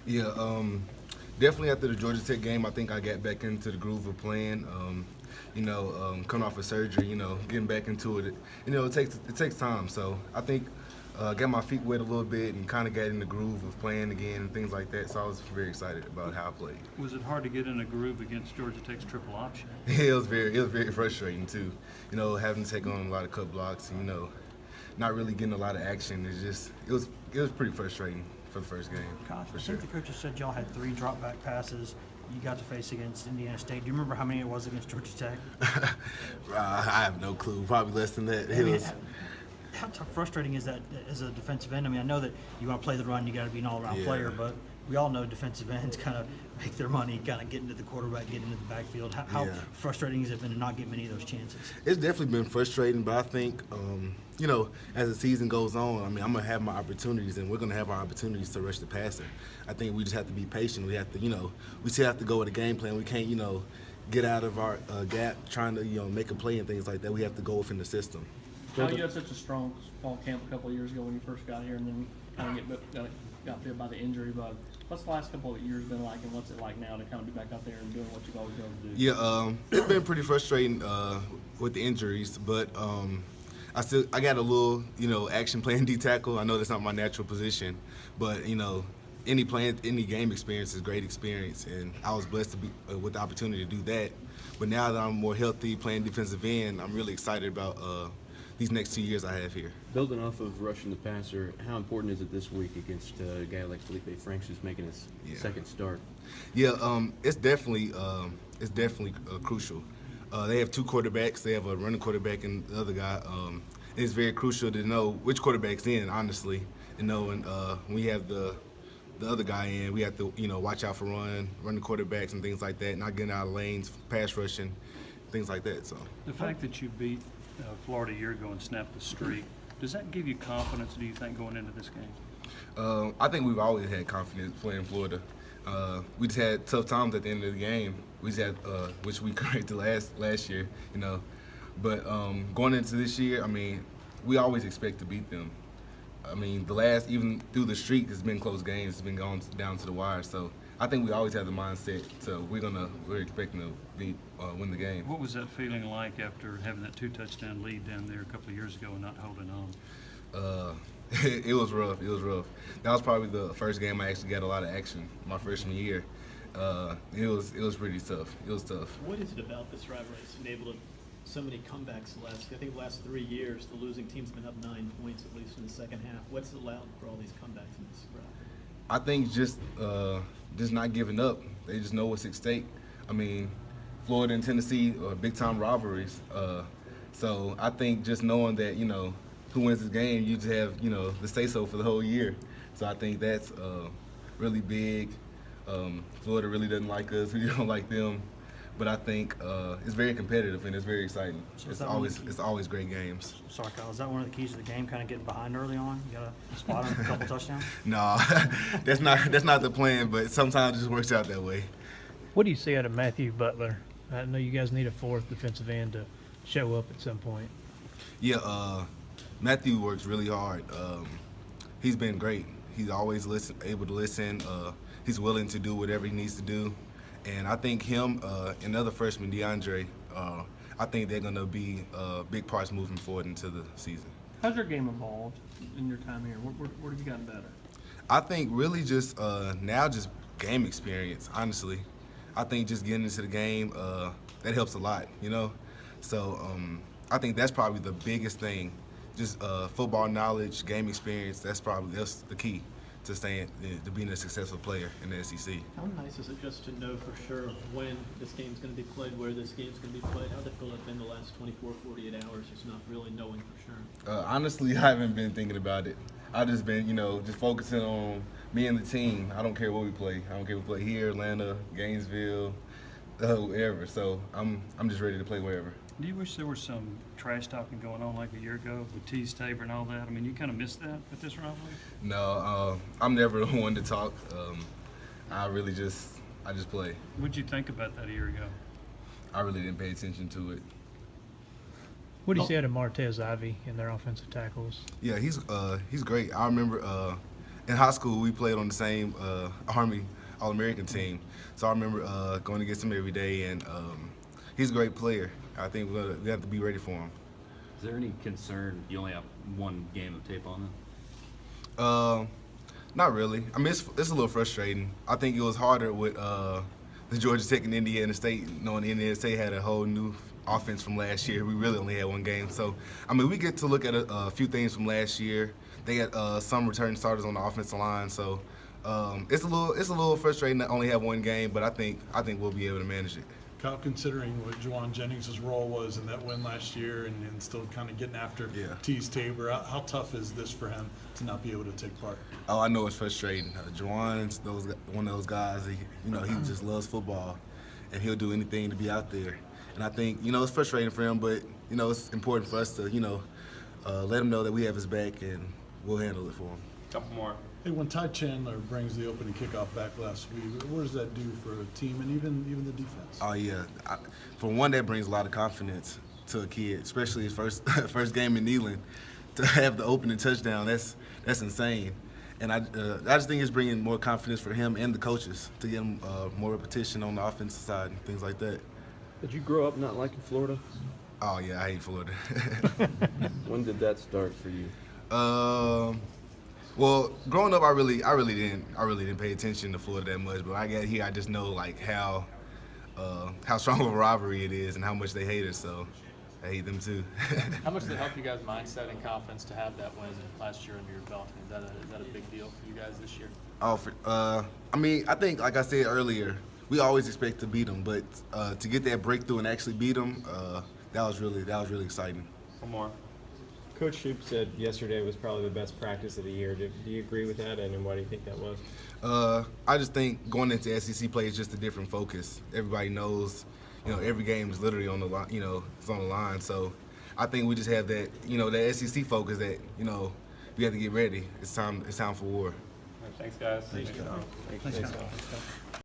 Yeah, definitely after the Georgia Tech game, I think I got back into the groove of playing. Coming off of surgery, getting back into it. It takes time. So I think got my feet wet a little bit and kind of got in the groove of playing again and things like that. So I was very excited about how I played. Was it hard to get in a groove against Georgia Tech's triple option? It was very frustrating too. Having to take on a lot of cut blocks and not really getting a lot of action. It was pretty frustrating for the first game. Gosh, For I sure. think the coaches said y'all had 3 drop back passes you got to face against Indiana State. Do you remember how many it was against Georgia Tech? I have no clue. Probably less than that. I mean, how frustrating is that as a defensive end? I mean, I know that you want to play the run, you got to be an all-around player, but we all know defensive ends kind of make their money, kind of get into the quarterback, get into the backfield. How frustrating has it been to not get many of those chances? It's definitely been frustrating, but I think, as the season goes on, I'm going to have my opportunities, and we're going to have our opportunities to rush the passer. I think we just have to be patient. We have to, we still have to go with a game plan. We can't, get out of our gap trying to, make a play and things like that. We have to go within the system. How you had such a strong fall camp a couple of years ago when you first got here, and then kind of got bit by the injury bug. What's the last couple of years been like, and what's it like now to kind of be back out there and doing what you've always been able to do? Yeah, it's been pretty frustrating with the injuries, but I got a little, action playing D tackle. I know that's not my natural position, but any game experience is great experience, and I was blessed to be with the opportunity to do that. But now that I'm more healthy playing defensive end, I'm really excited about these next 2 years I have here. Building off of rushing the passer, how important is it this week against a guy like Felipe Franks who's making his second start? Yeah, it's definitely crucial. They have 2 quarterbacks. They have a running quarterback and the other guy. It's very crucial to know which quarterback's in, honestly. And when we have the other guy in, we have to watch out for running quarterbacks and things like that, not getting out of lanes, pass rushing, things like that. So The fact that you beat Florida a year ago and snapped the streak, does that give you confidence, do you think, going into this game? I think we've always had confidence playing Florida. We just had tough times at the end of the game. We just had, which we corrected last year, But going into this year, I mean, we always expect to beat them. I mean, even through the streak, it's been close games. It's been going down to the wire. So I think we always have the mindset. So we're expecting to win the game. What was that feeling like after having that 2-touchdown lead down there a couple of years ago and not holding on? It was rough. It was rough. That was probably the first game I actually got a lot of action my freshman year. It was pretty tough. It was tough. What is it about this rivalry that's been able to so many comebacks the last 3 years? The losing team's been up 9 points at least in the second half. What's allowed for all these comebacks in this rivalry? I think just not giving up. They just know what's at stake. I mean, Florida and Tennessee are big time rivalries. So I think just knowing that who wins this game, you just have the say so for the whole year. So I think that's really big. Florida really doesn't like us. We don't like them. But I think it's very competitive and it's very exciting. So it's always great games. Sorry, Kyle, is that one of the keys to the game, kind of getting behind early on? You got to spot on a couple touchdowns? No, that's not the plan. But sometimes it just works out that way. What do you see out of Matthew Butler? I know you guys need a 4th defensive end to show up at some point. Yeah, Matthew works really hard. He's been great. He's always able to listen. He's willing to do whatever he needs to do. And I think him and the other freshman, DeAndre, I think they're going to be big parts moving forward into the season. How's your game evolved in your time here? Where have you gotten better? I think really just now just game experience, honestly. I think just getting into the game, that helps a lot, So I think that's probably the biggest thing. Just football knowledge, game experience, that's the key to being a successful player in the SEC. How nice is it just to know for sure when this game's going to be played, where this game's going to be played? How difficult has it been the last 24, 48 hours, just not really knowing for sure? Honestly, I haven't been thinking about it. I've just been, just focusing on me and the team. I don't care what we play. I don't care if we play here, Atlanta, Gainesville, wherever. So I'm just ready to play wherever. Do you wish there was some trash talking going on like a year ago with Tease Tabor and all that? I mean, you kind of missed that with this rivalry? No, I'm never the one to talk. I just play. What'd you think about that a year ago? I really didn't pay attention to it. What do you see out of Martez Ivy in their offensive tackles? Yeah, he's great. I remember in high school we played on the same Army All-American team. So I remember going against him every day, and he's a great player. I think we have to be ready for him. Is there any concern you only have one game of tape on them? Not really. I mean, it's a little frustrating. I think it was harder with the Georgia Tech and Indiana State, knowing Indiana State had a whole new offense from last year. We really only had one game. So, I mean, we get to look at a few things from last year. They had some returning starters on the offensive line. So, it's a little frustrating to only have one game, but I think we'll be able to manage it. Kyle, considering what Juwan Jennings' role was in that win last year and still kind of getting after Tease Tabor, how tough is this for him to not be able to take part? Oh, I know it's frustrating. Juwan's one of those guys, he just loves football, and he'll do anything to be out there. And I think, it's frustrating for him, but, it's important for us to, let him know that we have his back and we'll handle it for him. Couple more. Hey, when Ty Chandler brings the opening kickoff back last week, what does that do for a team and even the defense? Oh yeah, for one, that brings a lot of confidence to a kid, especially his first game in Neyland. To have the opening touchdown, that's insane. And I just think it's bringing more confidence for him and the coaches to get him more repetition on the offensive side and things like that. Did you grow up not liking Florida? Oh yeah, I hate Florida. When did that start for you? Well, growing up, I really didn't pay attention to Florida that much. But I got here, I just know like how strong of a rivalry it is and how much they hate us. So I hate them too. How much did it help you guys' mindset and confidence to have that win last year under your belt? Is that a big deal for you guys this year? I mean, I think like I said earlier, we always expect to beat them, but to get that breakthrough and actually beat them, that was really exciting. One more. Coach Shoup said yesterday was probably the best practice of the year. Do you agree with that, and why do you think that was? I just think going into SEC play is just a different focus. Everybody knows, every game is literally on the line, it's on the line. So I think we just have that, that SEC focus that, we have to get ready. It's time for war. Thanks, guys. Thanks, Kyle.